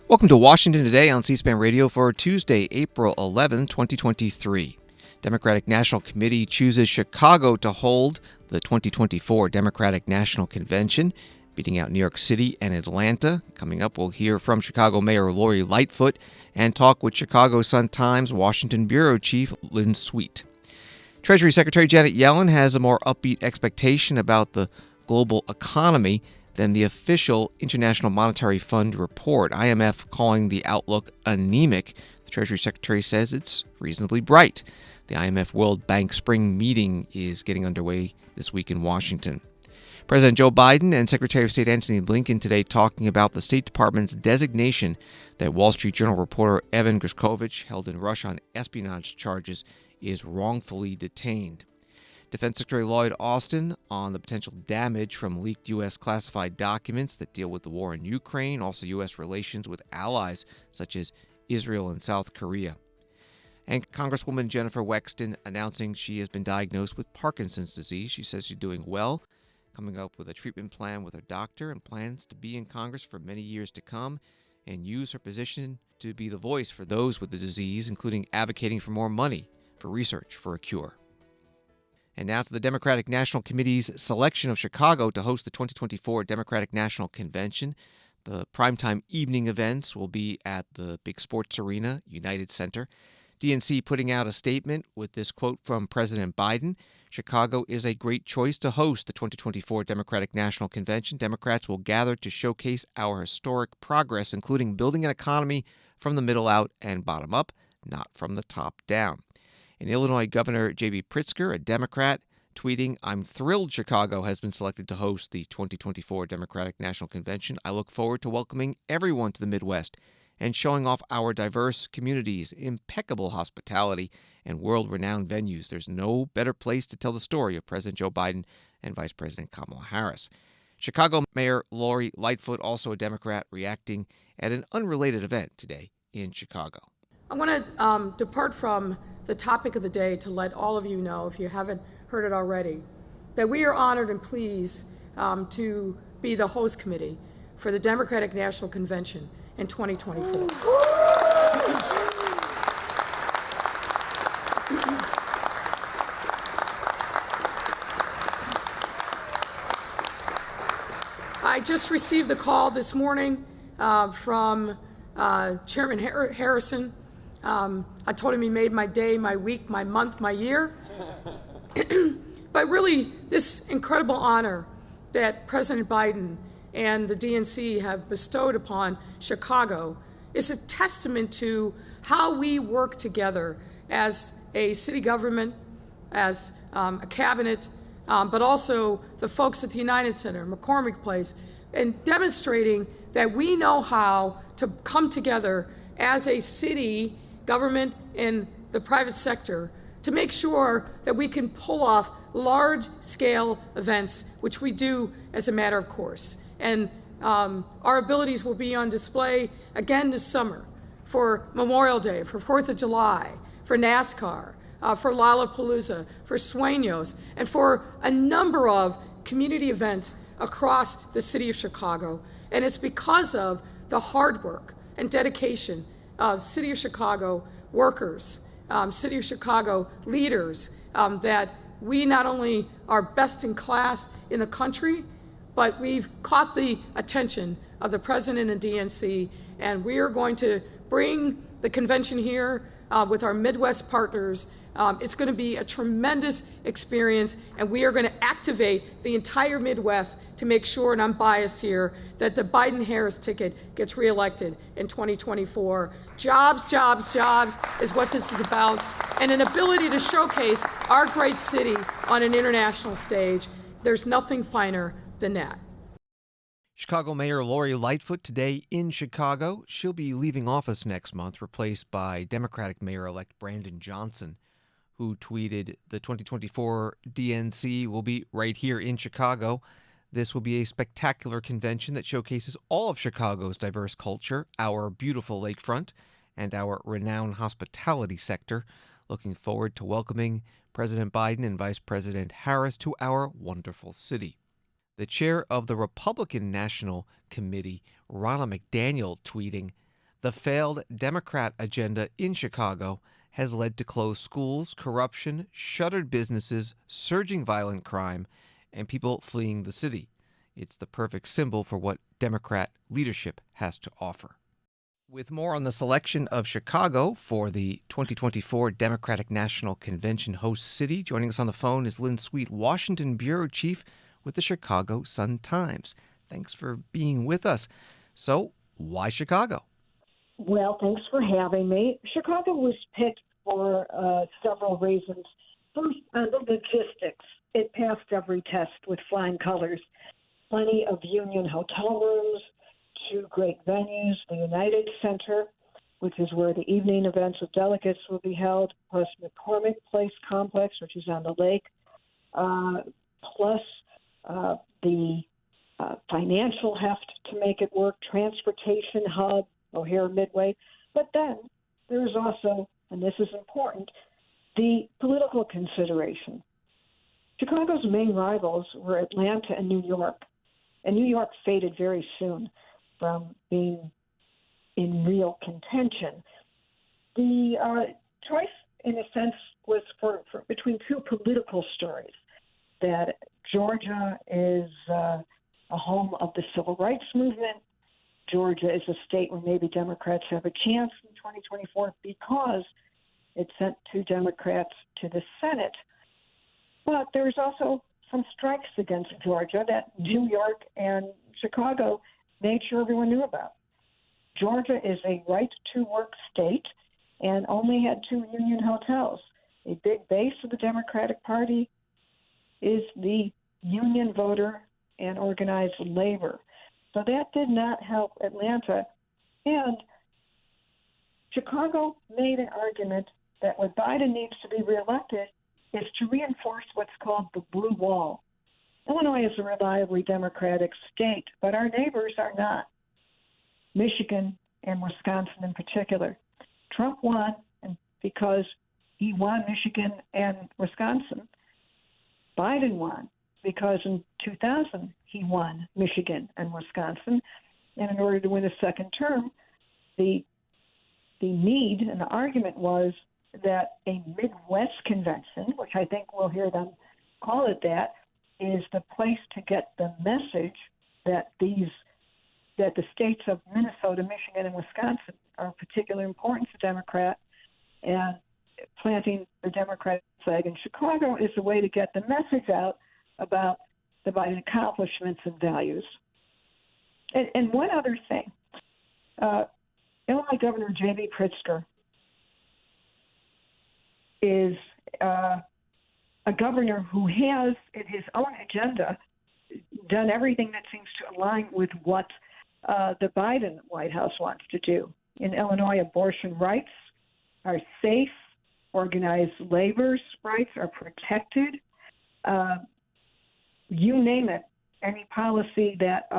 Welcome to Washington Today on C-SPAN Radio for Tuesday, April 11, 2023. Democratic National Committee chooses Chicago to hold the 2024 Democratic National Convention, beating out New York City and Atlanta. Coming up, we'll hear from Chicago Mayor Lori Lightfoot and talk with Chicago Sun-Times Washington Bureau Chief Lynn Sweet. Treasury Secretary Janet Yellen has a more upbeat expectation about the global economy than the official International Monetary Fund report. IMF calling the outlook anemic. The Treasury Secretary says it's reasonably bright. The IMF World Bank spring meeting is getting underway this week in Washington. President Joe Biden and Secretary of State Antony Blinken today talking about the State Department's designation that Wall Street Journal reporter Evan Gershkovich, held in Russia on espionage charges, is wrongfully detained. Defense Secretary Lloyd Austin on the potential damage from leaked U.S. classified documents that deal with the war in Ukraine, also U.S. relations with allies such as Israel and South Korea. And Congresswoman Jennifer Wexton announcing she has been diagnosed with Parkinson's disease. She says she's doing well, coming up with a treatment plan with her doctor, and plans to be in Congress for many years to come and use her position to be the voice for those with the disease, including advocating for more money for research for a cure. And now to the Democratic National Committee's selection of Chicago to host the 2024 Democratic National Convention. The primetime evening events will be at the big sports arena, United Center. DNC putting out a statement with this quote from President Biden: "Chicago is a great choice to host the 2024 Democratic National Convention. Democrats will gather to showcase our historic progress, including building an economy from the middle out and bottom up, not from the top down." And Illinois Governor J.B. Pritzker, a Democrat, tweeting, "I'm thrilled Chicago has been selected to host the 2024 Democratic National Convention. I look forward to welcoming everyone to the Midwest and showing off our diverse communities, impeccable hospitality, and world-renowned venues. There's no better place to tell the story of President Joe Biden and Vice President Kamala Harris." Chicago Mayor Lori Lightfoot, also a Democrat, reacting at an unrelated event today in Chicago. I want to depart from the topic of the day to let all of you know, if you haven't heard it already, that we are honored and pleased to be the host committee for the Democratic National Convention in 2024. I just received the call this morning from Chairman Harrison. I told him he made my day, my week, my month, my year. But really, this incredible honor that President Biden and the DNC have bestowed upon Chicago is a testament to how we work together as a city government, as a cabinet, but also the folks at the United Center, McCormick Place, and demonstrating that we know how to come together as a city government and the private sector to make sure that we can pull off large-scale events, which we do as a matter of course. And our abilities will be on display again this summer for Memorial Day, for 4th of July, for NASCAR, for Lollapalooza, for Sueños, and for a number of community events across the city of Chicago. And it's because of the hard work and dedication of City of Chicago workers, City of Chicago leaders, that we not only are best in class in the country, but we've caught the attention of the President and DNC, and we are going to bring the convention here with our Midwest partners. It's going to be a tremendous experience, and we are going to activate the entire Midwest to make sure, and I'm biased here, that the Biden-Harris ticket gets reelected in 2024. Jobs, jobs, jobs is what this is about, and an ability to showcase our great city on an international stage. There's nothing finer than that. Chicago Mayor Lori Lightfoot today in Chicago. She'll be leaving office next month, replaced by Democratic Mayor-elect Brandon Johnson, who tweeted, "The 2024 DNC will be right here in Chicago. This will be a spectacular convention that showcases all of Chicago's diverse culture, our beautiful lakefront, and our renowned hospitality sector. Looking forward to welcoming President Biden and Vice President Harris to our wonderful city." The chair of the Republican National Committee, Ronna McDaniel, tweeting, The failed Democrat agenda in Chicago has led to closed schools, corruption, shuttered businesses, surging violent crime, and people fleeing the city. It's the perfect symbol for what Democrat leadership has to offer. With more on the selection of Chicago for the 2024 Democratic National Convention host city, joining us on the phone is Lynn Sweet, Washington bureau chief with the Chicago Sun-Times. Thanks for being with us. So, why Chicago? Well, thanks for having me. Chicago was picked for several reasons. First, on the logistics. It passed every test with flying colors. Plenty of union hotel rooms, 2 great venues, the United Center, which is where the evening events with delegates will be held, plus McCormick Place Complex, which is on the lake, plus the financial heft to make it work, transportation hub, O'Hare Midway. But then there's also, and this is important, the political consideration. Chicago's main rivals were Atlanta and New York, and New York faded very soon from being in real contention. The choice, in a sense, was for between 2 political stories, that Georgia is a home of the civil rights movement. Georgia is a state where maybe Democrats have a chance in 2024 because it sent 2 Democrats to the Senate. But there's also some strikes against Georgia that New York and Chicago made sure everyone knew about. Georgia is a right-to-work state and only had 2 union hotels. A big base of the Democratic Party is the union voter and organized labor. So that did not help Atlanta. And Chicago made an argument that when Biden needs to be reelected is to reinforce what's called the blue wall. Illinois is a reliably Democratic state, but our neighbors are not. Michigan and Wisconsin in particular. Trump won because he won Michigan and Wisconsin. Biden won because in 2000 he won Michigan and Wisconsin. And in order to win a second term, the need and the argument was that a Midwest convention, which I think we'll hear them call it that, is the place to get the message that that the states of Minnesota, Michigan, and Wisconsin are particularly important to Democrat, and planting the Democratic flag in Chicago is a way to get the message out about the Biden accomplishments and values. And one other thing, Illinois Governor J.B. Pritzker is a governor who has, in his own agenda, done everything that seems to align with what the Biden White House wants to do. In Illinois, abortion rights are safe. Organized labor's rights are protected. You name it, any policy that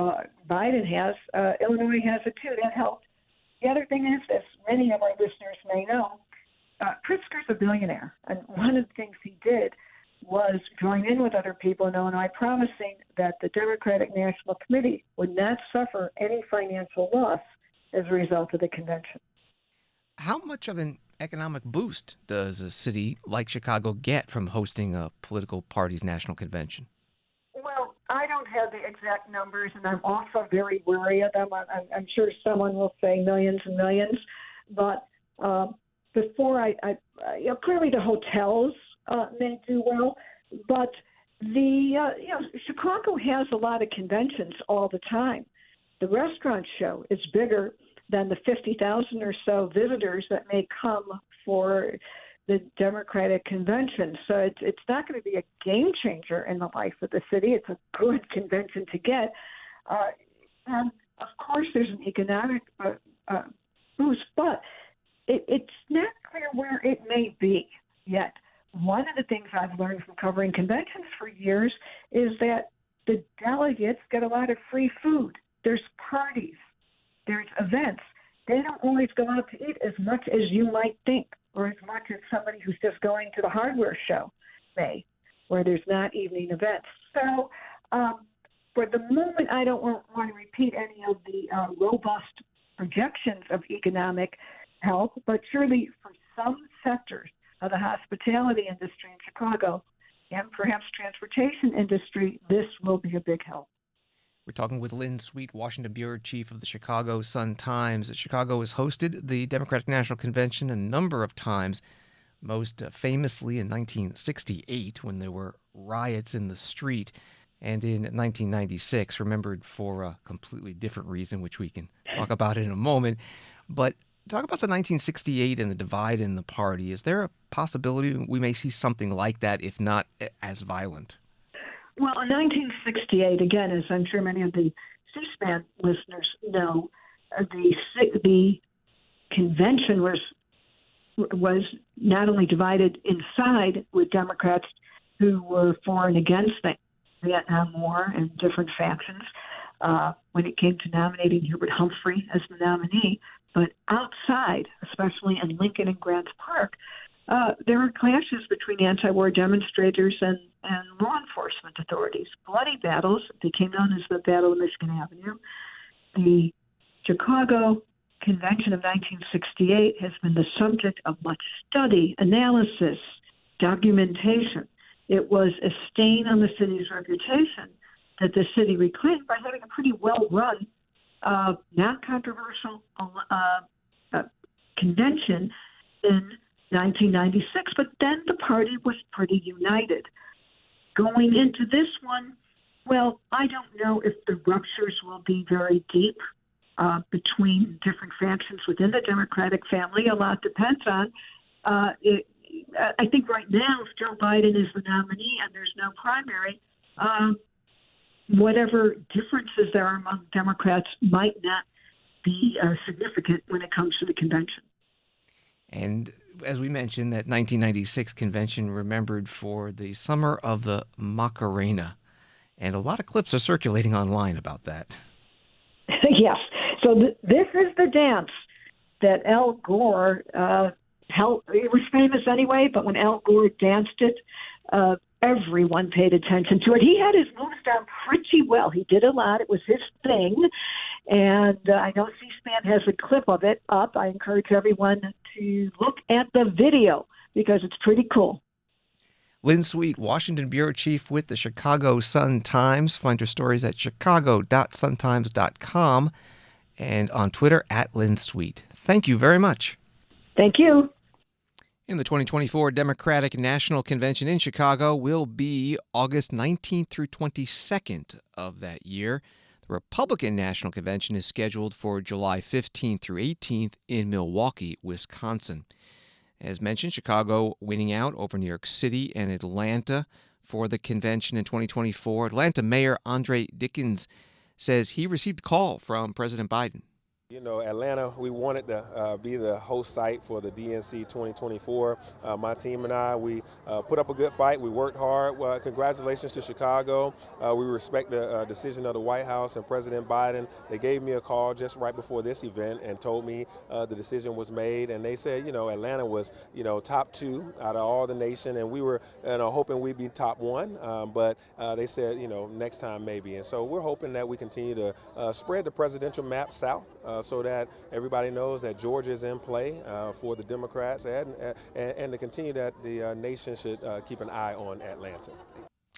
Biden has, Illinois has it too. That helped. The other thing is, as many of our listeners may know, Pritzker's a billionaire, and one of the things he did was join in with other people in Illinois, promising that the Democratic National Committee would not suffer any financial loss as a result of the convention. How much of an economic boost does a city like Chicago get from hosting a political party's national convention? Well, I don't have the exact numbers, and I'm also very wary of them. I'm sure someone will say millions and millions, but before clearly the hotels may do well, but Chicago has a lot of conventions all the time. The restaurant show is bigger than the 50,000 or so visitors that may come for the Democratic convention. So it's not going to be a game changer in the life of the city. It's a good convention to get. And, of course, there's an economic boost, but it's not clear where it may be yet. One of the things I've learned from covering conventions for years is that the delegates get a lot of free food. There's parties. There's events. They don't always go out to eat as much as you might think, or as much as somebody who's just going to the hardware show may, where there's not evening events. So for the moment, I don't want to repeat any of the robust projections of economic help, but surely for some sectors of the hospitality industry in Chicago and perhaps transportation industry, this will be a big help. We're talking with Lynn Sweet, Washington bureau chief of the Chicago Sun-Times. Chicago has hosted the Democratic National Convention a number of times, most famously in 1968 when there were riots in the street, and in 1996, remembered for a completely different reason, which we can talk about in a moment. But talk about the 1968 and the divide in the party. Is there a possibility we may see something like that, if not as violent? Well, in 1968, again, as I'm sure many of the C-SPAN listeners know, the convention was not only divided inside with Democrats who were for and against the Vietnam War and different factions when it came to nominating Hubert Humphrey as the nominee, but outside, especially in Lincoln and Grants Park, there were clashes between anti-war demonstrators and law enforcement authorities. Bloody battles became known as the Battle of Michigan Avenue. The Chicago Convention of 1968 has been the subject of much study, analysis, documentation. It was a stain on the city's reputation that the city reclaimed by having a pretty well-run, non-controversial convention in 1996. But then the party was pretty united. Going into this one, well, I don't know if the ruptures will be very deep between different factions within the Democratic family. A lot depends on I think right now, if Joe Biden is the nominee and there's no primary, whatever differences there are among Democrats might not be significant when it comes to the convention. And as we mentioned, that 1996 convention remembered for the Summer of the Macarena. And a lot of clips are circulating online about that. Yes. So this is the dance that Al Gore held. It was famous anyway, but when Al Gore danced it, everyone paid attention to it. He had his moves down pretty well. He did a lot. It was his thing. And I know C-SPAN has a clip of it up. I encourage everyone to look at the video because it's pretty cool. Lynn Sweet, Washington bureau chief with the Chicago Sun-Times. Find her stories at chicago.suntimes.com and on Twitter at Lynn Sweet. Thank you very much. Thank you. And the 2024 Democratic National Convention in Chicago will be August 19th through 22nd of that year. The Republican National Convention is scheduled for July 15th through 18th in Milwaukee, Wisconsin. As mentioned, Chicago winning out over New York City and Atlanta for the convention in 2024. Atlanta Mayor Andre Dickens says he received a call from President Biden. You know, Atlanta, we wanted to be the host site for the DNC 2024. My team and I, we put up a good fight. We worked hard. Congratulations to Chicago. We respect the decision of the White House and President Biden. They gave me a call just right before this event and told me the decision was made. And they said, you know, Atlanta was, you know, top 2 out of all the nation. And we were, hoping we'd be top 1. But they said, you know, next time maybe. And so we're hoping that we continue to spread the presidential map south. So that everybody knows that Georgia is in play for the Democrats and to continue that the nation should keep an eye on Atlanta.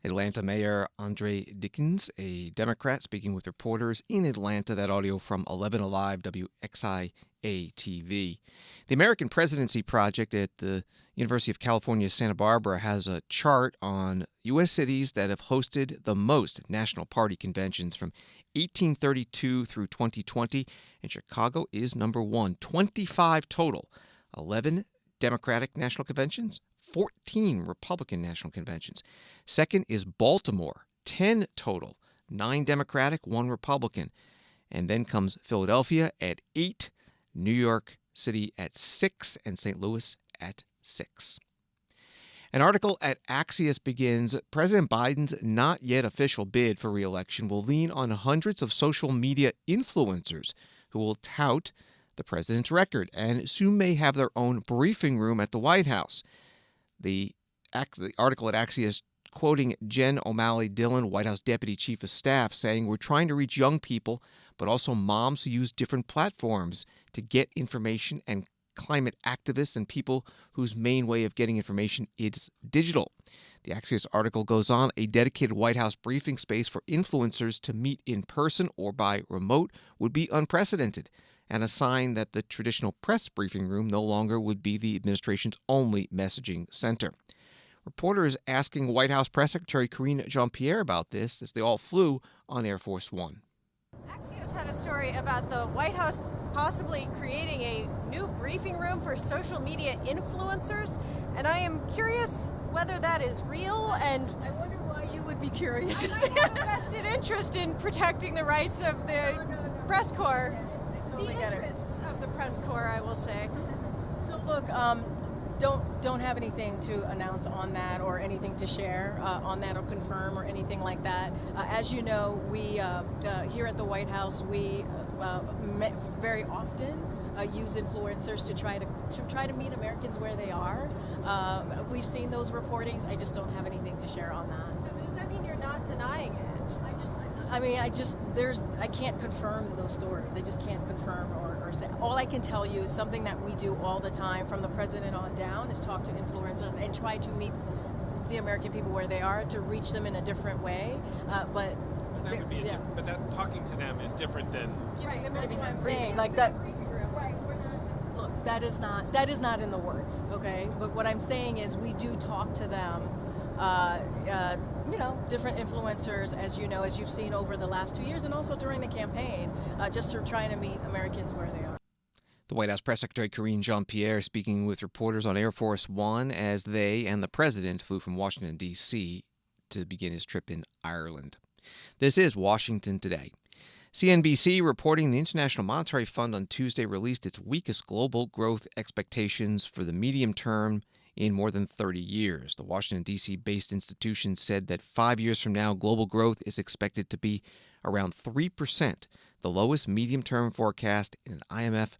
Atlanta Mayor Andre Dickens, a Democrat, speaking with reporters in Atlanta. That audio from 11 Alive, WXIA-TV. The American Presidency Project at the University of California, Santa Barbara has a chart on U.S. cities that have hosted the most national party conventions from 1832 through 2020, and Chicago is number 1, 25 total, 11 Democratic national conventions, 14 Republican national conventions. Second is Baltimore, 10 total, 9 Democratic, 1 Republican. And then comes Philadelphia at 8, New York City at 6, and St. Louis at 6. An article at Axios begins, President Biden's not yet official bid for re-election will lean on hundreds of social media influencers who will tout the president's record and soon may have their own briefing room at the White House. The article at Axios quoting Jen O'Malley Dillon, White House Deputy Chief of Staff, saying, "We're trying to reach young people, but also moms who use different platforms to get information, and climate activists and people whose main way of getting information is digital." The Axios article goes on, a dedicated White House briefing space for influencers to meet in person or by remote would be unprecedented, and a sign that the traditional press briefing room no longer would be the administration's only messaging center. Reporters asking White House Press Secretary Karine Jean-Pierre about this as they all flew on Air Force One. Axios had a story about the White House possibly creating a new briefing room for social media influencers, and I am curious whether that is real, and I wonder why you would be curious. I have a vested interest in protecting the rights of the press corps, totally the get it. interests of the press corps, I will say. So look, don't have anything to announce on that or anything to share on that or confirm or anything like that. As you know, we here at the White House, we very often use influencers to try to meet Americans where they are. We've seen those reportings. I just don't have anything to share on that. So does that mean you're not denying it? I can't confirm those stories. I just can't confirm or say. All I can tell you is something that we do all the time from the president on down is talk to influencers and try to meet the American people where they are, to reach them in a different way. But that would be but that talking to them is different than Giving them that's what I'm a saying. Like that. Right. Look, that is not in the words. Okay. But what I'm saying is we do talk to them. Different influencers, as you know, as you've seen over the last 2 years and also during the campaign, just sort of trying to meet Americans where they are. The White House Press Secretary Karine Jean-Pierre speaking with reporters on Air Force One as they and the president flew from Washington, D.C. to begin his trip in Ireland. This is Washington Today. CNBC reporting the International Monetary Fund on Tuesday released its weakest global growth expectations for the medium term in more than 30 years. The Washington, D.C.-based institution said that 5 years from now, global growth is expected to be around 3%, the lowest medium-term forecast in an IMF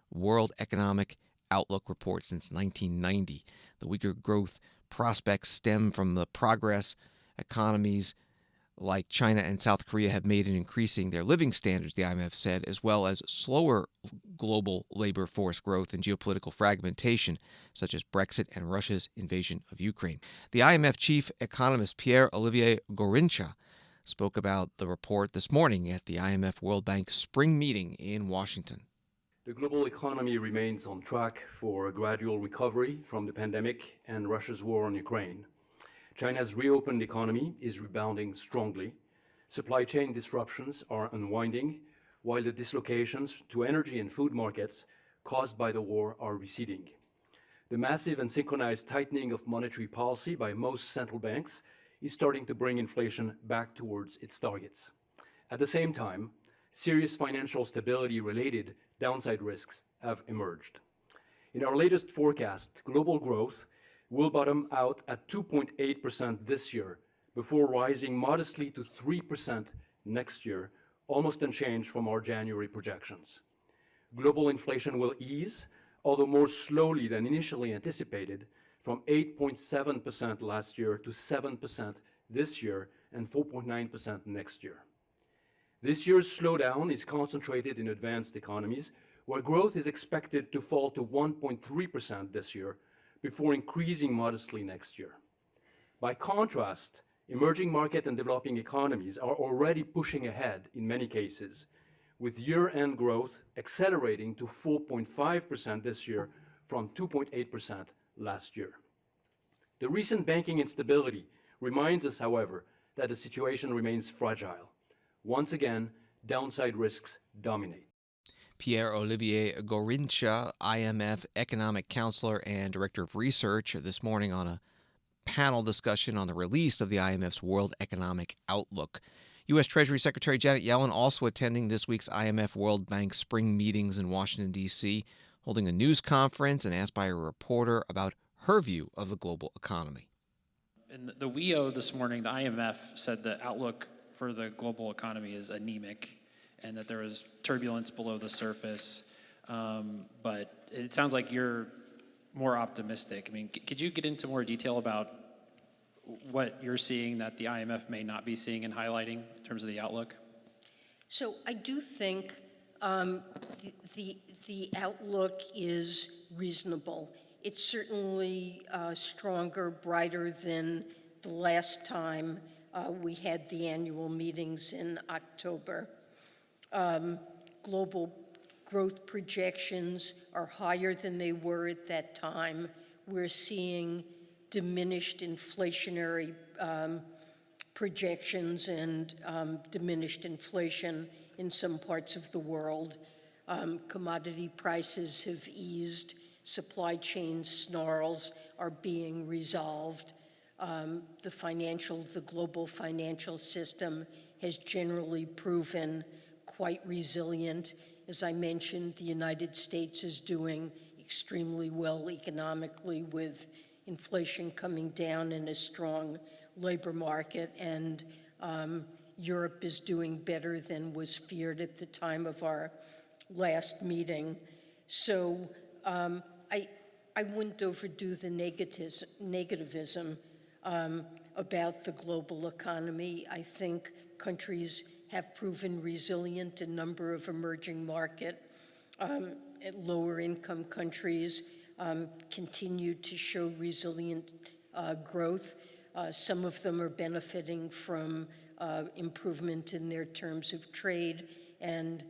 World Economic Outlook report since 1990. The weaker growth prospects stem from the progress economies like China and South Korea have made in increasing their living standards, the IMF said, as well as slower global labor force growth and geopolitical fragmentation, such as Brexit and Russia's invasion of Ukraine. The IMF chief economist Pierre-Olivier Gorincha spoke about the report this morning at the IMF World Bank spring meeting in Washington. The global economy remains on track for a gradual recovery from the pandemic and Russia's war on Ukraine. China's reopened economy is rebounding strongly. Supply chain disruptions are unwinding, while the dislocations to energy and food markets caused by the war are receding. The massive and synchronized tightening of monetary policy by most central banks is starting to bring inflation back towards its targets. At the same time, serious financial stability-related downside risks have emerged. In our latest forecast, global growth will bottom out at 2.8% this year, before rising modestly to 3% next year, almost unchanged from our January projections. Global inflation will ease, although more slowly than initially anticipated, from 8.7% last year to 7% this year and 4.9% next year. This year's slowdown is concentrated in advanced economies, where growth is expected to fall to 1.3% this year, before increasing modestly next year. By contrast, emerging market and developing economies are already pushing ahead in many cases, with year-end growth accelerating to 4.5% this year from 2.8% last year. The recent banking instability reminds us, however, that the situation remains fragile. Once again, downside risks dominate. Pierre-Olivier Gorincha, IMF economic counselor and director of research, this morning on a panel discussion on the release of the IMF's World Economic Outlook. U.S. Treasury Secretary Janet Yellen also attending this week's IMF World Bank spring meetings in Washington, D.C., holding a news conference and asked by a reporter about her view of the global economy. In the WEO this morning, the IMF said the outlook for the global economy is anemic, and that there was turbulence below the surface, but it sounds like you're more optimistic. I mean, could you get into more detail about what you're seeing that the IMF may not be seeing and highlighting in terms of the outlook? So I do think the outlook is reasonable. It's certainly stronger, brighter than the last time we had the annual meetings in October. Global growth projections are higher than they were at that time. We're seeing diminished inflationary projections and diminished inflation in some parts of the world. Commodity prices have eased. Supply chain snarls are being resolved. The global financial system has generally proven quite resilient. As I mentioned, the United States is doing extremely well economically with inflation coming down and a strong labor market, and Europe is doing better than was feared at the time of our last meeting. So I wouldn't overdo the negativism about the global economy. I think countries have proven resilient. A number of emerging lower income countries continue to show resilient growth. Some of them are benefiting from improvement in their terms of trade, and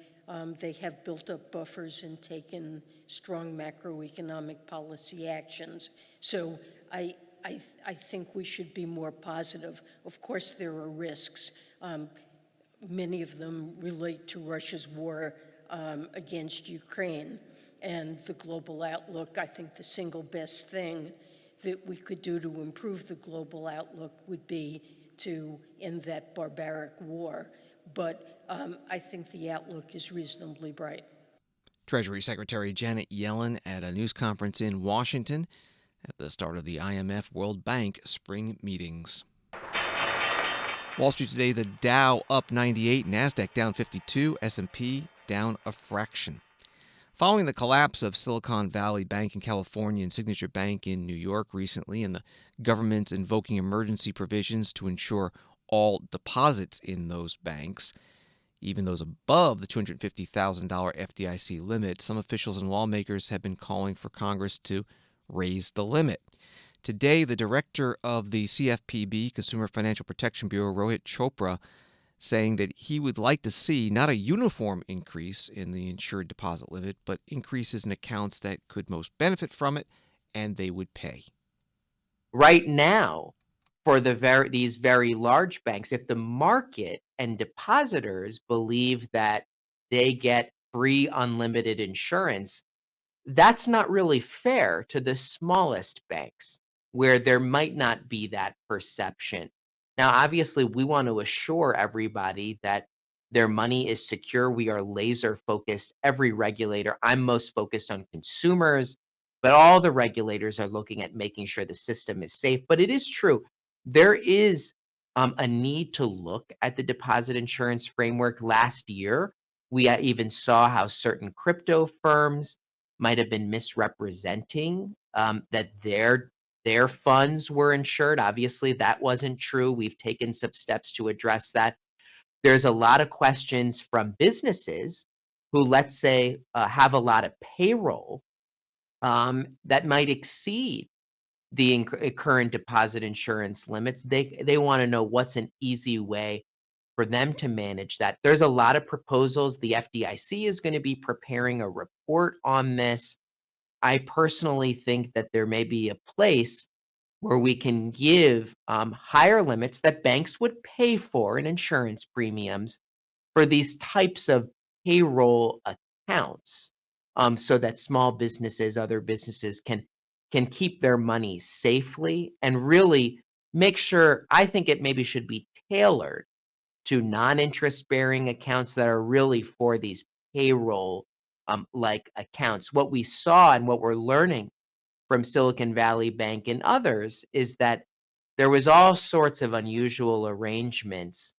they have built up buffers and taken strong macroeconomic policy actions. So I think we should be more positive. Of course, there are risks. Many of them relate to Russia's war against Ukraine and the global outlook. I think the single best thing that we could do to improve the global outlook would be to end that barbaric war. But I think the outlook is reasonably bright. Treasury Secretary Janet Yellen at a news conference in Washington at the start of the IMF World Bank spring meetings. Wall Street today, the Dow up 98, NASDAQ down 52, S&P down a fraction. Following the collapse of Silicon Valley Bank in California and Signature Bank in New York recently, and the government's invoking emergency provisions to ensure all deposits in those banks, even those above the $250,000 FDIC limit, some officials and lawmakers have been calling for Congress to raise the limit. Today, the director of the CFPB, Consumer Financial Protection Bureau, Rohit Chopra, saying that he would like to see not a uniform increase in the insured deposit limit, but increases in accounts that could most benefit from it, and they would pay. Right now, for these very large banks, if the market and depositors believe that they get free unlimited insurance, that's not really fair to the smallest banks, where there might not be that perception. Now, obviously, we want to assure everybody that their money is secure. We are laser focused. Every regulator, I'm most focused on consumers, but all the regulators are looking at making sure the system is safe. But it is true, there is a need to look at the deposit insurance framework. Last year, we even saw how certain crypto firms might have been misrepresenting that their funds were insured. Obviously, that wasn't true. We've taken some steps to address that. There's a lot of questions from businesses who, let's say, have a lot of payroll that might exceed the current deposit insurance limits. They want to know what's an easy way for them to manage that. There's a lot of proposals. The FDIC is going to be preparing a report on this. I personally think that there may be a place where we can give higher limits that banks would pay for in insurance premiums for these types of payroll accounts, so that small businesses, other businesses can keep their money safely and really make sure. I think it maybe should be tailored to non-interest bearing accounts that are really for these payroll like accounts. What we saw and what we're learning from Silicon Valley Bank and others is that there was all sorts of unusual arrangements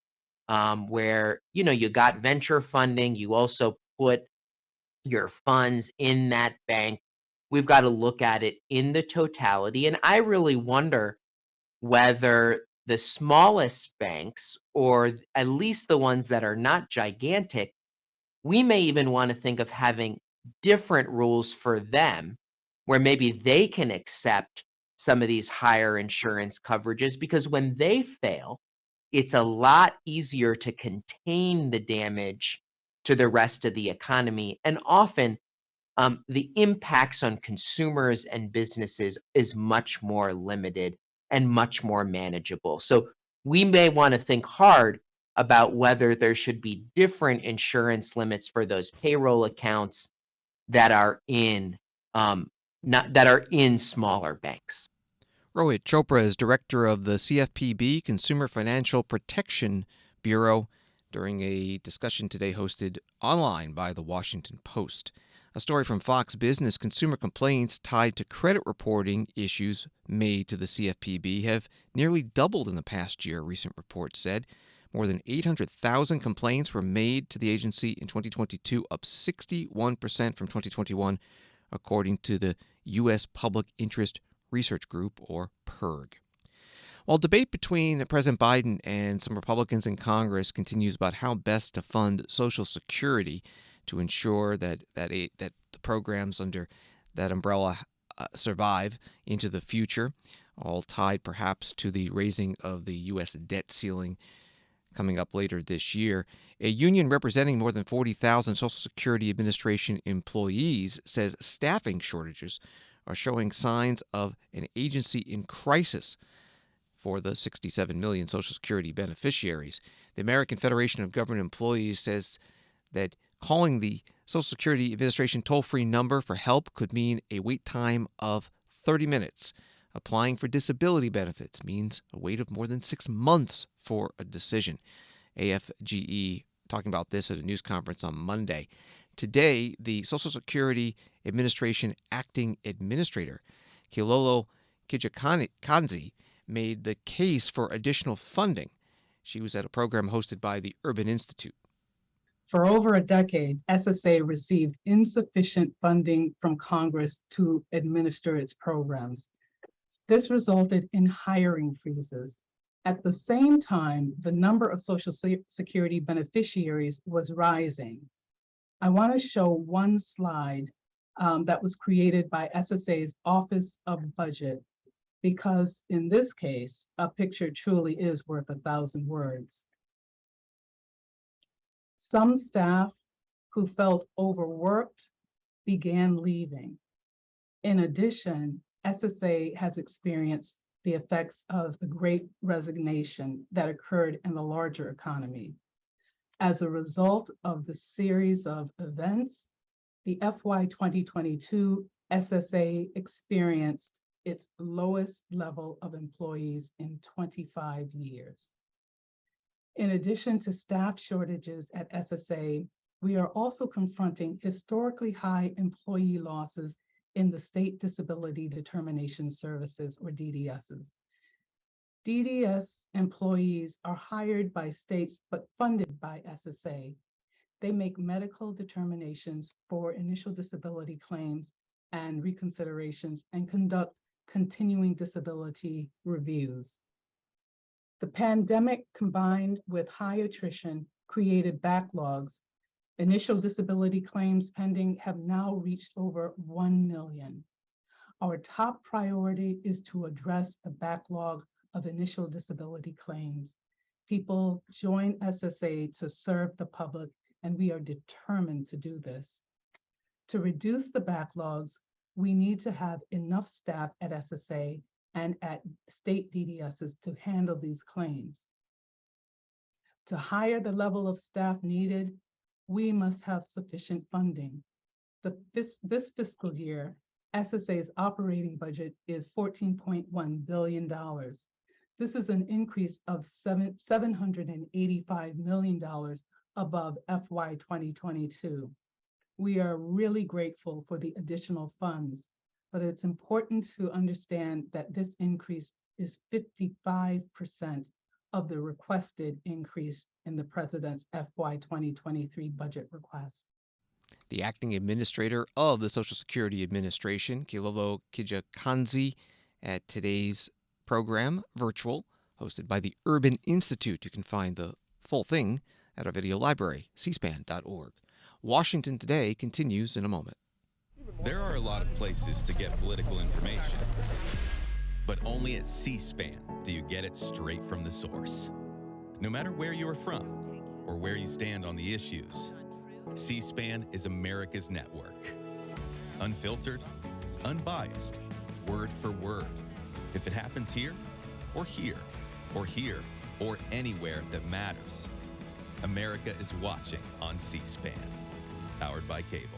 where, you got venture funding, you also put your funds in that bank. We've got to look at it in the totality. And I really wonder whether the smallest banks, or at least the ones that are not gigantic, we may even want to think of having different rules for them where maybe they can accept some of these higher insurance coverages, because when they fail, it's a lot easier to contain the damage to the rest of the economy. And often the impacts on consumers and businesses is much more limited and much more manageable. So we may want to think hard about whether there should be different insurance limits for those payroll accounts that are in smaller banks. Rohit Chopra is director of the CFPB, Consumer Financial Protection Bureau, during a discussion today hosted online by the Washington Post. A story from Fox Business: consumer complaints tied to credit reporting issues made to the CFPB have nearly doubled in the past year, a recent report said. More than 800,000 complaints were made to the agency in 2022, up 61% from 2021, according to the U.S. Public Interest Research Group, or PIRG. While debate between President Biden and some Republicans in Congress continues about how best to fund Social Security to ensure that the programs under that umbrella survive into the future, all tied perhaps to the raising of the U.S. debt ceiling coming up later this year, a union representing more than 40,000 Social Security Administration employees says staffing shortages are showing signs of an agency in crisis for the 67 million Social Security beneficiaries. The American Federation of Government Employees says that calling the Social Security Administration toll-free number for help could mean a wait time of 30 minutes. Applying for disability benefits means a wait of more than 6 months for a decision. AFGE talking about this at a news conference on Monday. Today, the Social Security Administration acting administrator, Kilolo Kijakanzi, made the case for additional funding. She was at a program hosted by the Urban Institute. For over a decade, SSA received insufficient funding from Congress to administer its programs. This resulted in hiring freezes. At the same time, the number of Social Security beneficiaries was rising. I want to show one slide that was created by SSA's Office of Budget, because in this case, a picture truly is worth 1,000 words. Some staff who felt overworked began leaving. In addition, SSA has experienced the effects of the Great Resignation that occurred in the larger economy. As a result of the series of events, the FY 2022 SSA experienced its lowest level of employees in 25 years. In addition to staff shortages at SSA, we are also confronting historically high employee losses in the State Disability Determination Services, or DDSs. DDS employees are hired by states but funded by SSA. They make medical determinations for initial disability claims and reconsiderations and conduct continuing disability reviews. The pandemic, combined with high attrition, created backlogs. Initial disability claims pending have now reached over 1 million. Our top priority is to address the backlog of initial disability claims. People join SSA to serve the public, and we are determined to do this. To reduce the backlogs, we need to have enough staff at SSA and at state DDSs to handle these claims. To hire the level of staff needed, we must have sufficient funding. This fiscal year, SSA's operating budget is $14.1 billion. This is an increase of $785 million above FY 2022. We are really grateful for the additional funds, but it's important to understand that this increase is 55% of the requested increase in the President's FY 2023 budget request. The acting administrator of the Social Security Administration, Kilolo Kijakanzi, at today's program, Virtual, hosted by the Urban Institute. You can find the full thing at our video library, cspan.org. Washington Today continues in a moment. There are a lot of places to get political information, but only at C-SPAN do you get it straight from the source. No matter where you are from or where you stand on the issues, C-SPAN is America's network. Unfiltered, unbiased, word for word. If it happens here, or here, or here, or anywhere that matters, America is watching on C-SPAN, powered by cable.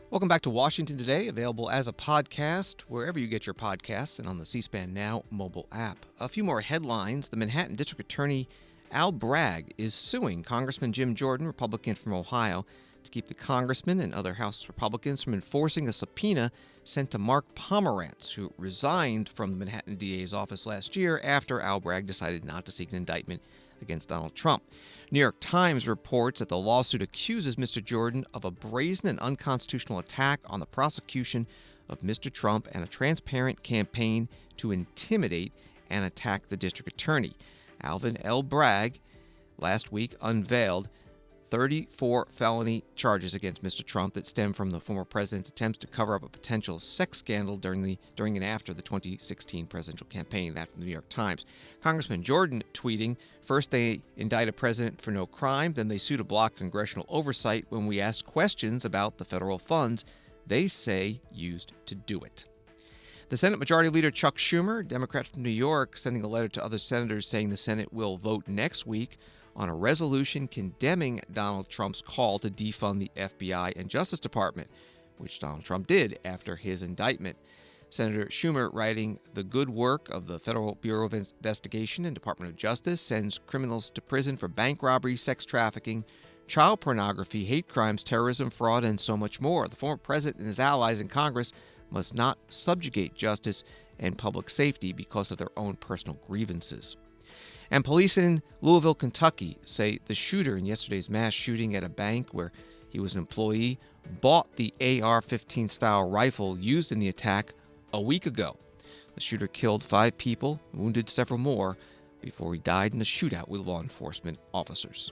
Welcome back to Washington Today, available as a podcast wherever you get your podcasts and on the C-SPAN Now mobile app. A few more headlines. The Manhattan District Attorney Al Bragg is suing Congressman Jim Jordan, Republican from Ohio, to keep the congressman and other House Republicans from enforcing a subpoena sent to Mark Pomerantz, who resigned from the Manhattan DA's office last year after Al Bragg decided not to seek an indictment against Donald Trump. New York Times reports that the lawsuit accuses Mr. Jordan of a brazen and unconstitutional attack on the prosecution of Mr. Trump and a transparent campaign to intimidate and attack the district attorney. Alvin L. Bragg last week unveiled 34 felony charges against Mr. Trump that stem from the former president's attempts to cover up a potential sex scandal during and after the 2016 presidential campaign. That from the New York Times. Congressman Jordan tweeting, "First they indict a president for no crime, then they sue to block congressional oversight when we ask questions about the federal funds they say used to do it." The Senate Majority Leader Chuck Schumer, Democrat from New York, sending a letter to other senators saying the Senate will vote next week on a resolution condemning Donald Trump's call to defund the FBI and Justice Department, which Donald Trump did after his indictment. Senator Schumer, writing, "The good work of the Federal Bureau of Investigation and Department of Justice sends criminals to prison for bank robbery, sex trafficking, child pornography, hate crimes, terrorism, fraud, and so much more. The former president and his allies in Congress must not subjugate justice and public safety because of their own personal grievances." And police in Louisville, Kentucky say the shooter in yesterday's mass shooting at a bank where he was an employee bought the AR-15 style rifle used in the attack a week ago. The shooter killed 5 people, wounded several more, before he died in a shootout with law enforcement officers.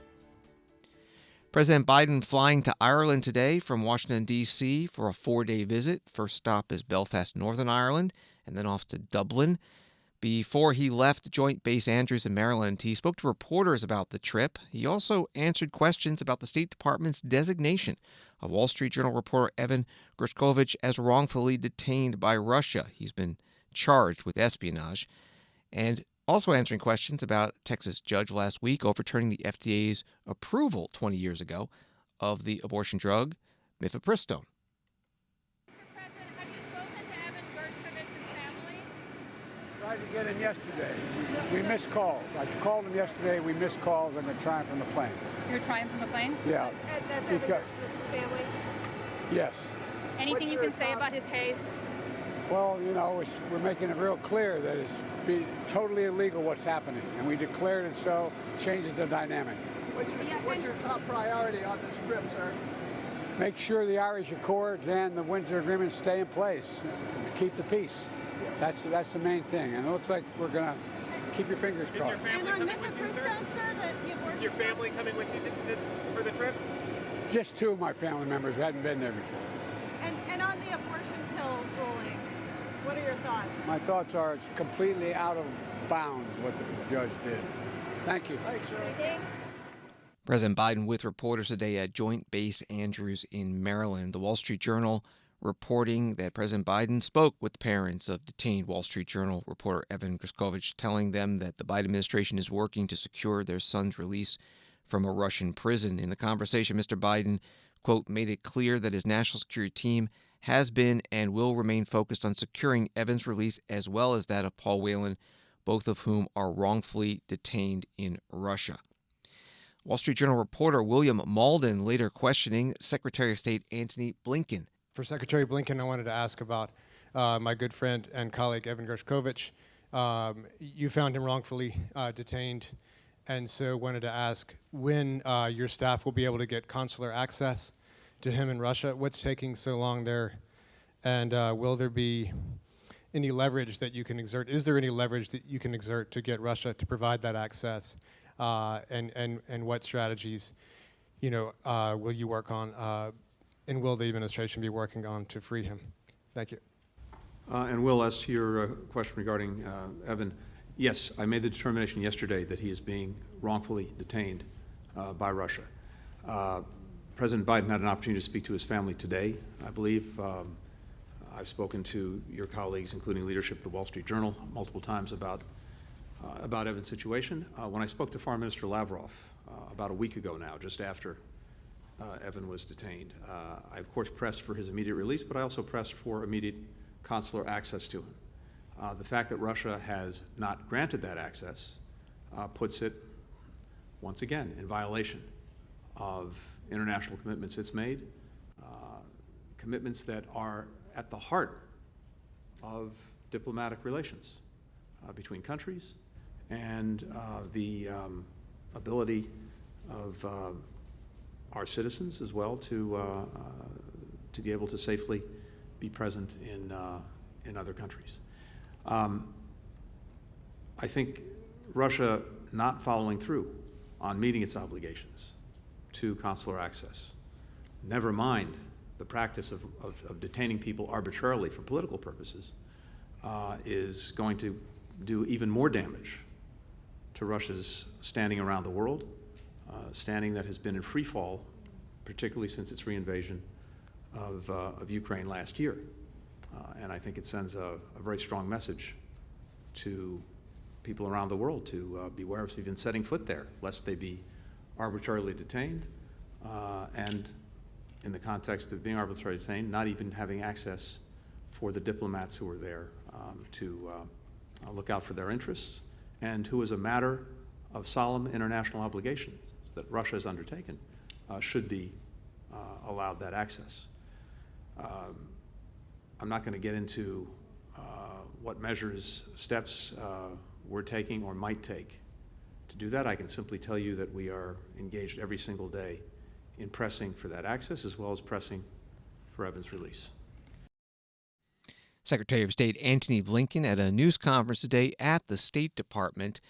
President Biden flying to Ireland today from Washington, D.C. for a 4-day visit. First stop is Belfast, Northern Ireland, and then off to Dublin. Before he left Joint Base Andrews in Maryland, he spoke to reporters about the trip. He also answered questions about the State Department's designation of Wall Street Journal reporter Evan Gershkovich as wrongfully detained by Russia. He's been charged with espionage. And also answering questions about a Texas judge last week overturning the FDA's approval 20 years ago of the abortion drug mifepristone. Tried to get in yesterday. We missed calls. I called him yesterday. We missed calls. I'm trying from the plane. You're trying from the plane? Yeah. And that's Evan Gershkovich's family? Yes. Anything you can say about his case? Well, you know, we're making it real clear that it's totally illegal what's happening, and we declared it so. Changes the dynamic. What's your top priority on this trip, sir? Make sure the Irish Accords and the Windsor Agreement stay in place. Keep the peace. That's the main thing, and it looks like we're going to keep your fingers crossed. And on mifepristone, sir, that you've worked Your family coming with you for the trip? Just 2 of my family members who hadn't been there before. And on the abortion pill ruling, what are your thoughts? My thoughts are it's completely out of bounds what the judge did. Thank you. Thanks, sir. President Biden with reporters today at Joint Base Andrews in Maryland. The Wall Street Journal reporting that President Biden spoke with the parents of detained Wall Street Journal reporter Evan Gershkovich, telling them that the Biden administration is working to secure their son's release from a Russian prison. In the conversation, Mr. Biden, quote, made it clear that his national security team has been and will remain focused on securing Evan's release as well as that of Paul Whelan, both of whom are wrongfully detained in Russia. Wall Street Journal reporter William Malden later questioning Secretary of State Antony Blinken. For Secretary Blinken, I wanted to ask about my good friend and colleague Evan Gershkovich. You found him wrongfully detained, and so wanted to ask when your staff will be able to get consular access to him in Russia. What's taking so long there And will there be any leverage that you can exert? Is there any leverage that you can exert to get Russia to provide that access? And what strategies, will you work on? And will the administration be working on to free him? Thank you. And Will, as to your question regarding Evan, yes, I made the determination yesterday that he is being wrongfully detained by Russia. President Biden had an opportunity to speak to his family today, I believe. I've spoken to your colleagues, including leadership of the Wall Street Journal, multiple times about Evan's situation. When I spoke to Foreign Minister Lavrov about a week ago now, just after Evan was detained, I of course pressed for his immediate release, but I also pressed for immediate consular access to him. The fact that Russia has not granted that access puts it, once again, in violation of international commitments it's made, commitments that are at the heart of diplomatic relations between countries and the ability of our citizens as well to be able to safely be present in other countries. I think Russia not following through on meeting its obligations to consular access, never mind the practice of detaining people arbitrarily for political purposes, is going to do even more damage to Russia's standing around the world, standing that has been in free fall, particularly since its reinvasion of Ukraine last year. And I think it sends a very strong message to people around the world to beware of even setting foot there, lest they be arbitrarily detained, and in the context of being arbitrarily detained, not even having access for the diplomats who were there to look out for their interests, and who, as a matter of solemn international obligations that Russia has undertaken, should be allowed that access. I'm not going to get into what measures, steps we're taking or might take to do that. I can simply tell you that we are engaged every single day in pressing for that access, as well as pressing for Evan's release. Secretary of State Antony Blinken at a news conference today at the State Department,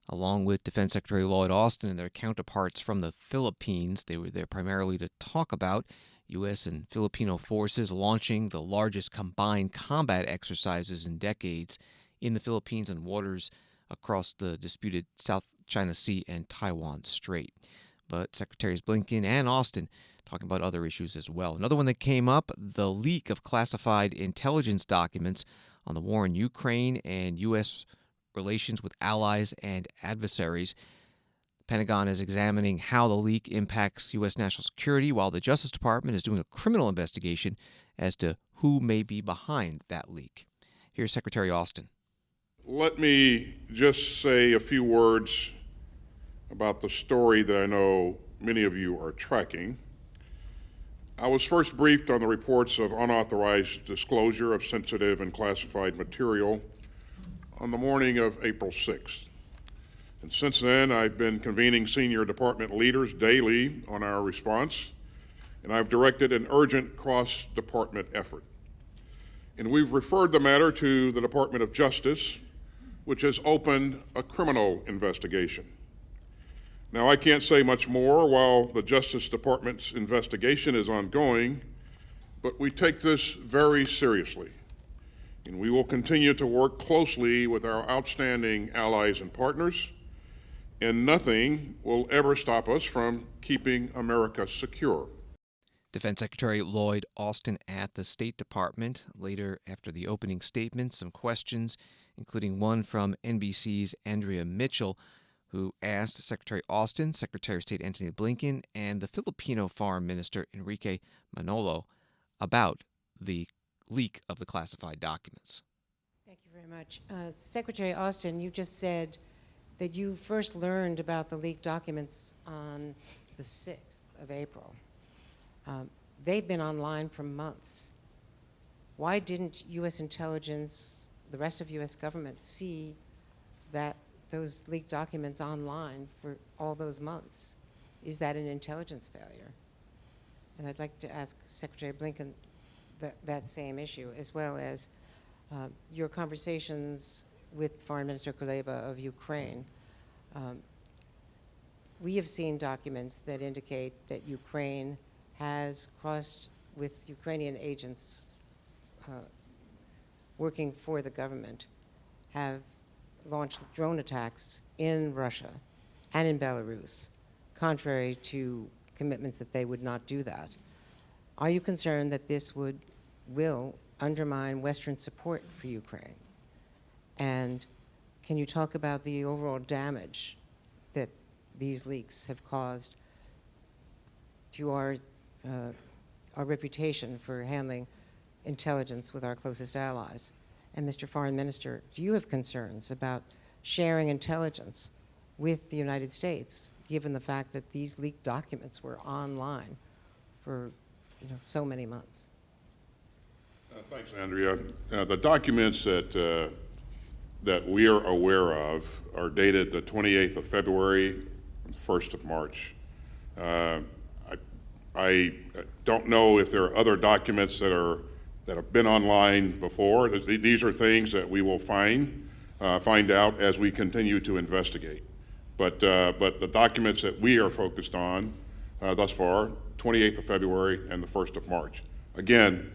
along with Defense Secretary Lloyd Austin and their counterparts from the Philippines. They were there primarily to talk about U.S. and Filipino forces launching the largest combined combat exercises in decades in the Philippines and waters across the disputed South China Sea and Taiwan Strait. But Secretaries Blinken and Austin talking about other issues as well. Another one that came up, the leak of classified intelligence documents on the war in Ukraine and U.S. relations with allies and adversaries. The Pentagon is examining how the leak impacts U.S. national security, while the Justice Department is doing a criminal investigation as to who may be behind that leak. Here's Secretary Austin. Let me just say a few words about the story that I know many of you are tracking. I was first briefed on the reports of unauthorized disclosure of sensitive and classified material on the morning of April 6th. And since then, I've been convening senior department leaders daily on our response, and I've directed an urgent cross-department effort. And we've referred the matter to the Department of Justice, which has opened a criminal investigation. Now, I can't say much more while the Justice Department's investigation is ongoing, but we take this very seriously, and we will continue to work closely with our outstanding allies and partners, and nothing will ever stop us from keeping America secure. Defense Secretary Lloyd Austin at the State Department. Later, after the opening statement, some questions, including one from NBC's Andrea Mitchell, who asked Secretary Austin, Secretary of State Antony Blinken, and the Filipino Foreign Minister Enrique Manolo about the leak of the classified documents. Thank you very much. Secretary Austin, you just said that you first learned about the leaked documents on the 6th of April. They've been online for months. Why didn't U.S. intelligence, the rest of U.S. government, see that those leaked documents online for all those months? Is that an intelligence failure? And I'd like to ask Secretary Blinken that same issue, as well as your conversations with Foreign Minister Kuleba of Ukraine. We have seen documents that indicate that Ukraine has crossed with Ukrainian agents working for the government, have launched drone attacks in Russia and in Belarus, contrary to commitments that they would not do that. Are you concerned that this will undermine Western support for Ukraine? And can you talk about the overall damage that these leaks have caused to our reputation for handling intelligence with our closest allies? And Mr. Foreign Minister, do you have concerns about sharing intelligence with the United States, given the fact that these leaked documents were online for so many months? Thanks, Andrea. The documents that we are aware of are dated the 28th of February, 1st of March. I don't know if there are other documents that have been online before. These are things that we will find out as we continue to investigate. But the documents that we are focused on thus far, 28th of February and the 1st of March. Again,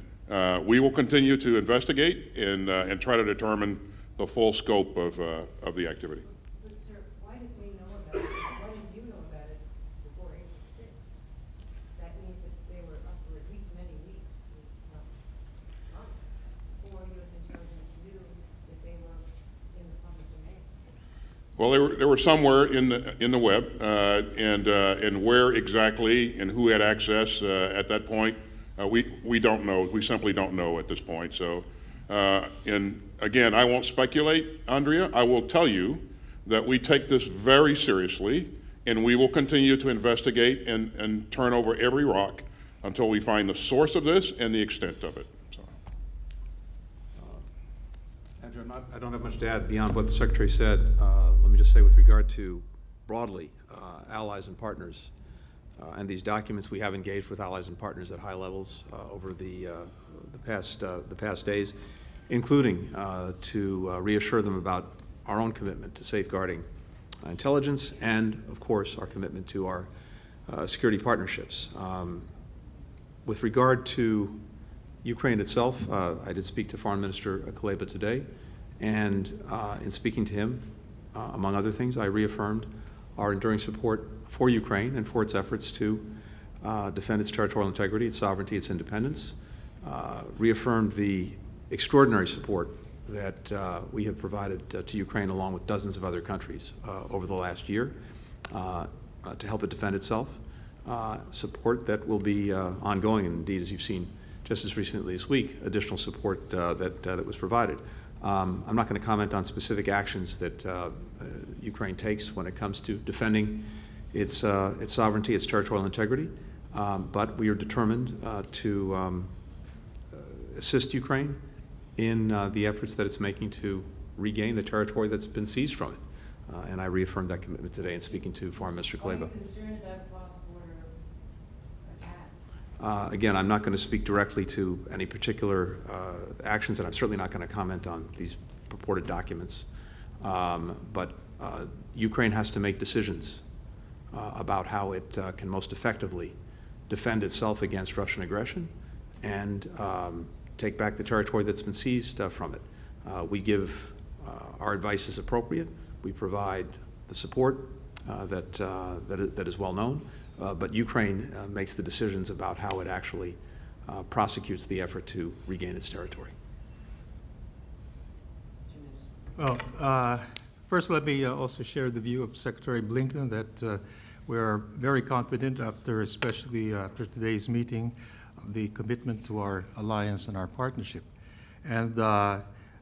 we will continue to investigate and try to determine the full scope of the activity. But sir, why did we know about it? Why did you know about it before April 6th? That means that they were up for at least many weeks, months, before U.S. intelligence knew that they were in the public domain. Well, they were somewhere in the web, and where exactly and who had access at that point, we don't know. We simply don't know at this point. So, and again, I won't speculate, Andrea. I will tell you that we take this very seriously, and we will continue to investigate and turn over every rock until we find the source of this and the extent of it. So. Andrew, I don't have much to add beyond what the Secretary said. Let me just say, with regard to broadly allies and partners and these documents, we have engaged with allies and partners at high levels over the past days, including to reassure them about our own commitment to safeguarding intelligence and, of course, our commitment to our security partnerships. With regard to Ukraine itself, I did speak to Foreign Minister Kuleba today, and in speaking to him, among other things, I reaffirmed our enduring support for Ukraine and for its efforts to defend its territorial integrity, its sovereignty, its independence, reaffirmed the extraordinary support that we have provided to Ukraine along with dozens of other countries over the last year to help it defend itself, support that will be ongoing, and indeed, as you've seen just as recently this week, additional support that was provided. I'm not going to comment on specific actions that Ukraine takes when it comes to defending its sovereignty, its territorial integrity, but we are determined to assist Ukraine in the efforts that it's making to regain the territory that's been seized from it. And I reaffirmed that commitment today in speaking to Foreign Minister Kuleba. Are you concerned about cross-border attacks? Again, I'm not going to speak directly to any particular actions, and I'm certainly not going to comment on these purported documents. But Ukraine has to make decisions about how it can most effectively defend itself against Russian aggression and take back the territory that's been seized from it. We give our advice as appropriate. We provide the support that is well known, but Ukraine makes the decisions about how it actually prosecutes the effort to regain its territory. Well, first let me also share the view of Secretary Blinken that we are very confident especially after today's meeting, of the commitment to our alliance and our partnership. And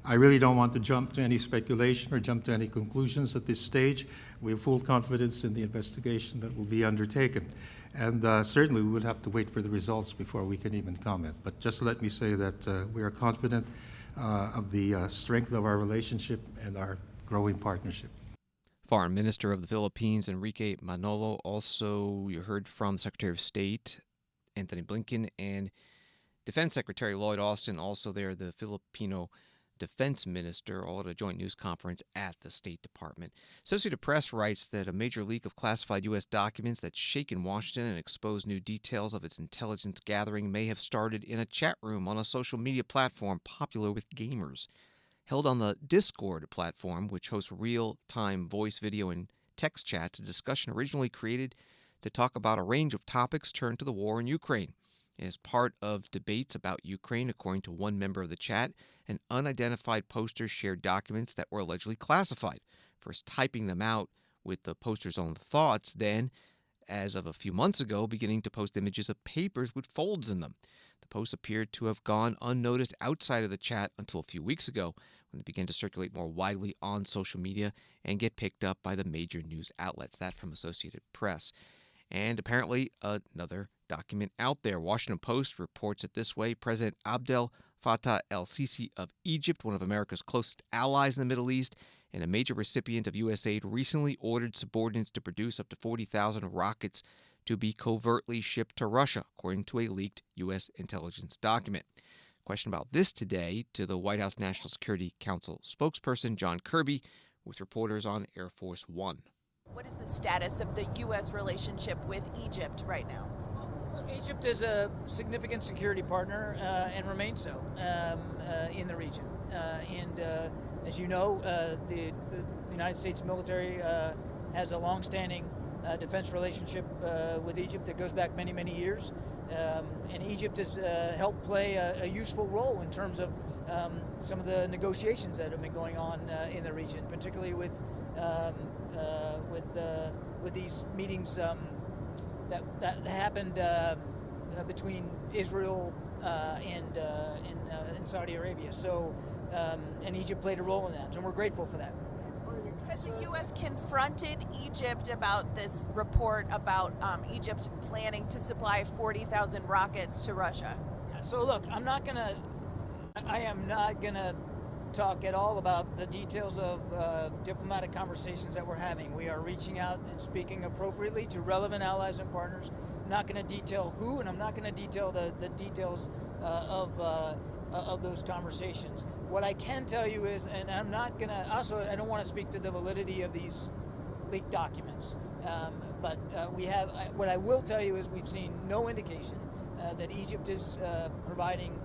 I really don't want to jump to any speculation or jump to any conclusions at this stage. We have full confidence in the investigation that will be undertaken. And certainly we would have to wait for the results before we can even comment. But just let me say that we are confident of the strength of our relationship and our growing partnership. Foreign Minister of the Philippines, Enrique Manolo. Also, you heard from Secretary of State Anthony Blinken and Defense Secretary Lloyd Austin, also there, the Filipino defense minister, all at a joint news conference at the State Department. Associated Press writes that a major leak of classified U.S. documents that's shaken Washington and exposed new details of its intelligence gathering may have started in a chat room on a social media platform popular with gamers. Held on the Discord platform, which hosts real-time voice, video, and text chats, a discussion originally created to talk about a range of topics turned to the war in Ukraine. As part of debates about Ukraine, according to one member of the chat, an unidentified poster shared documents that were allegedly classified, first typing them out with the poster's own thoughts, then, as of a few months ago, beginning to post images of papers with folds in them. The posts appeared to have gone unnoticed outside of the chat until a few weeks ago, when they began to circulate more widely on social media and get picked up by the major news outlets. That from Associated Press. And apparently another document out there. Washington Post reports it this way. President Abdel Fattah el-Sisi of Egypt, one of America's closest allies in the Middle East and a major recipient of U.S. aid, recently ordered subordinates to produce up to 40,000 rockets to be covertly shipped to Russia, according to a leaked U.S. intelligence document. Question about this today to the White House National Security Council spokesperson John Kirby with reporters on Air Force One. What is the status of the U.S. relationship with Egypt right now? Egypt is a significant security partner and remains so in the region. As you know, the United States military has a long-standing defense relationship with Egypt that goes back many, many years. And Egypt has helped play a useful role in terms of some of the negotiations that have been going on in the region, particularly with these meetings that happened between Israel and Saudi Arabia. So, and Egypt played a role in that, and we're grateful for that. Has the U.S. confronted Egypt about this report about Egypt planning to supply 40,000 rockets to Russia? So look, I am not gonna talk at all about the details of diplomatic conversations that we're having. We are reaching out and speaking appropriately to relevant allies and partners. I'm not going to detail who, and I'm not going to detail the details of those conversations. What I can tell you is, and I'm not going to, also I don't want to speak to the validity of these leaked documents, but what I will tell you is we've seen no indication that Egypt is providing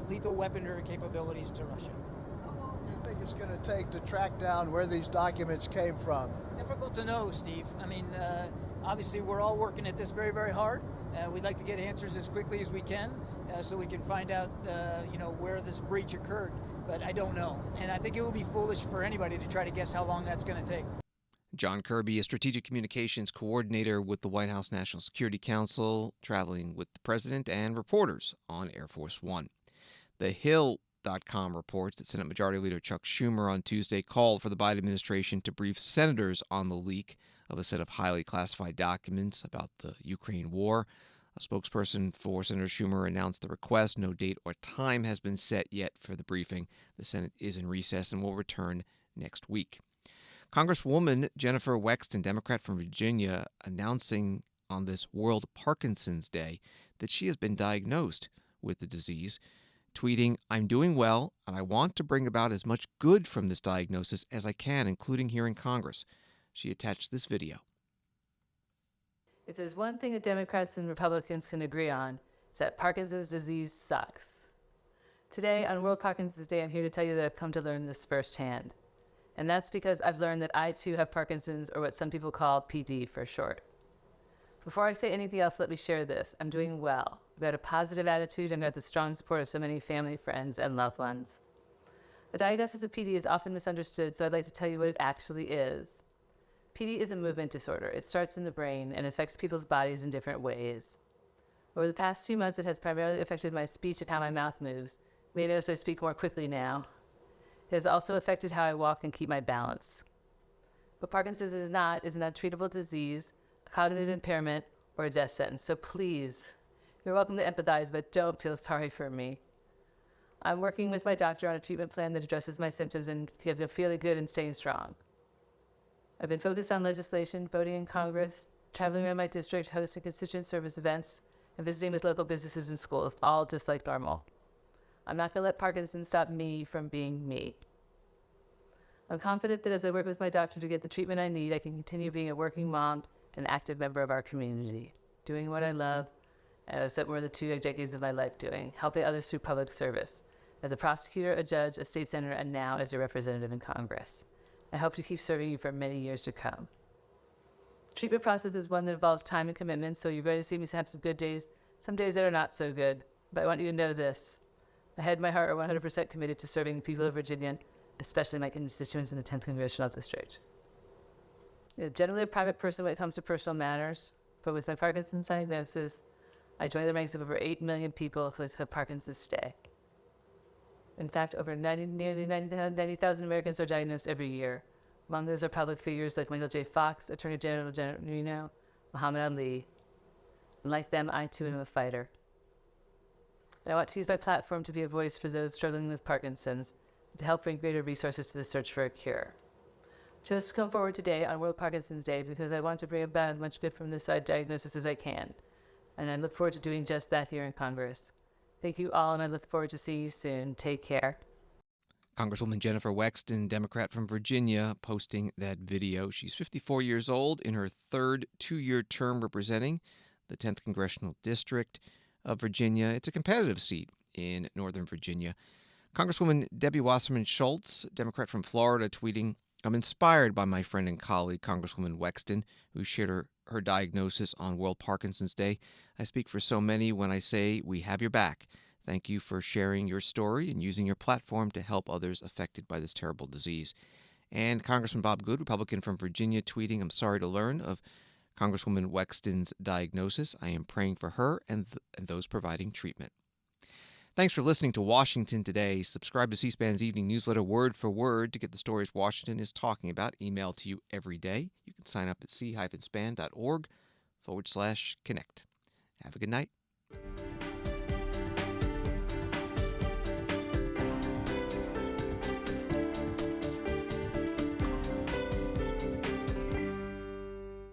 lethal weaponry capabilities to Russia. What do you think it's going to take to track down where these documents came from? Difficult to know, Steve. I mean, obviously we're all working at this very, very hard. We'd like to get answers as quickly as we can so we can find out, where this breach occurred. But I don't know. And I think it would be foolish for anybody to try to guess how long that's going to take. John Kirby, a strategic communications coordinator with the White House National Security Council, traveling with the president and reporters on Air Force One. The Hill.com reports that Senate Majority Leader Chuck Schumer on Tuesday called for the Biden administration to brief senators on the leak of a set of highly classified documents about the Ukraine war. A spokesperson for Senator Schumer announced the request. No date or time has been set yet for the briefing. The Senate is in recess and will return next week. Congresswoman Jennifer Wexton, Democrat from Virginia, announcing on this World Parkinson's Day that she has been diagnosed with the disease, tweeting, "I'm doing well, and I want to bring about as much good from this diagnosis as I can, including here in Congress." She attached this video. If there's one thing that Democrats and Republicans can agree on, it's that Parkinson's disease sucks. Today, on World Parkinson's Day, I'm here to tell you that I've come to learn this firsthand. And that's because I've learned that I too have Parkinson's, or what some people call PD for short. Before I say anything else, let me share this. I'm doing well. I've got a positive attitude and got the strong support of so many family, friends, and loved ones. The diagnosis of PD is often misunderstood, so I'd like to tell you what it actually is. PD is a movement disorder. It starts in the brain and affects people's bodies in different ways. Over the past 2 months, it has primarily affected my speech and how my mouth moves. You may notice I speak more quickly now. It has also affected how I walk and keep my balance. What Parkinson's is not an untreatable disease, a cognitive impairment, or a death sentence. So please, you're welcome to empathize, but don't feel sorry for me. I'm working with my doctor on a treatment plan that addresses my symptoms and feeling good and staying strong. I've been focused on legislation, voting in Congress, traveling around my district, hosting constituent service events, and visiting with local businesses and schools, all just like normal. I'm not going to let Parkinson stop me from being me. I'm confident that as I work with my doctor to get the treatment I need, I can continue being a working mom and active member of our community, doing what I love, and I've spent more than 2 decades of my life doing, helping others through public service, as a prosecutor, a judge, a state senator, and now as a representative in Congress. I hope to keep serving you for many years to come. The treatment process is one that involves time and commitment, so you're going to see me have some good days, some days that are not so good. But I want you to know this. My head and my heart are 100% committed to serving the people of Virginia, especially my constituents in the 10th Congressional District. I'm generally a private person when it comes to personal matters, but with my Parkinson's diagnosis, I joined the ranks of over 8 million people who have Parkinson's today. In fact, over nearly 90,000 Americans are diagnosed every year. Among those are public figures like Michael J. Fox, Attorney General Reno, Muhammad Ali. And like them, I too am a fighter. And I want to use my platform to be a voice for those struggling with Parkinson's, and to help bring greater resources to the search for a cure. Chose to come forward today on World Parkinson's Day because I want to bring about as much good from this diagnosis as I can. And I look forward to doing just that here in Congress. Thank you all, and I look forward to seeing you soon. Take care. Congresswoman Jennifer Wexton, Democrat from Virginia, posting that video. She's 54 years old, in her third 2-year term representing the 10th Congressional District of Virginia. It's a competitive seat in Northern Virginia. Congresswoman Debbie Wasserman Schultz, Democrat from Florida, tweeting, I'm inspired by my friend and colleague, Congresswoman Wexton, who shared her diagnosis on World Parkinson's Day. I speak for so many when I say we have your back. Thank you for sharing your story and using your platform to help others affected by this terrible disease. And Congressman Bob Good, Republican from Virginia, tweeting, I'm sorry to learn of Congresswoman Wexton's diagnosis. I am praying for her and those providing treatment. Thanks for listening to Washington Today. Subscribe to C-SPAN's evening newsletter word for word to get the stories Washington is talking about emailed to you every day. You can sign up at c-span.org/connect. Have a good night.